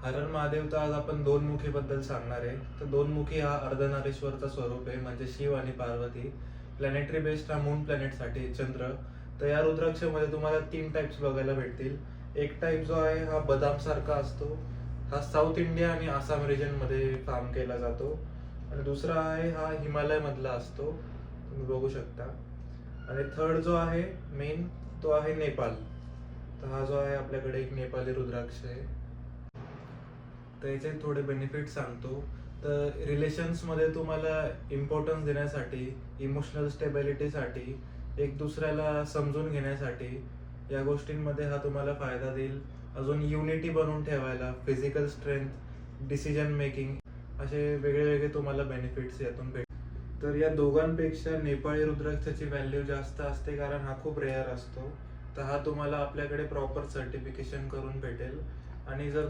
हर हर महादेव. तर आज आपण दोन मुखी बद्दल सांगणार आहे. तर दोन मुखी हा अर्धनारीश्वरचा स्वरूप आहे, म्हणजे शिव आणि पार्वती. प्लॅनेटरी बेस्ड हा मून प्लॅनेटसाठी चंद्र. तर या रुद्राक्षमध्ये तुम्हाला 3 टाइप्स बघायला भेटतील. एक टाइप जो आहे हा बदाम सारखा असतो. हा साऊथ इंडिया आणि आसाम रिजन मध्ये काम केला जातो. आणि दुसरा आहे हा हिमालय मधला असतो, तुम्ही बघू शकता. आणि थर्ड जो आहे मेन, तो आहे नेपाळ. तर हा जो आहे आपल्याकडे एक नेपाली रुद्राक्ष आहे. तर याचे थोडे बेनिफिट सांगतो. तर रिलेशन्समध्ये तुम्हाला इम्पॉर्टन्स देण्यासाठी, इमोशनल स्टेबिलिटीसाठी, एक दुसऱ्याला समजून घेण्यासाठी, या गोष्टींमध्ये हा तुम्हाला फायदा देईल. अजून युनिटी बनवून ठेवायला, फिजिकल स्ट्रेंथ, डिसिजन मेकिंग, असे वेगळे वेगळे तुम्हाला बेनिफिट्स यातून भेट. तर या दोघांपेक्षा नेपाळी रुद्राक्षाची व्हॅल्यू जास्त असते, कारण हा खूप रेअर असतो. तर हा तुम्हाला आपल्याकडे प्रॉपर सर्टिफिकेशन करून भेटेल. आणि जर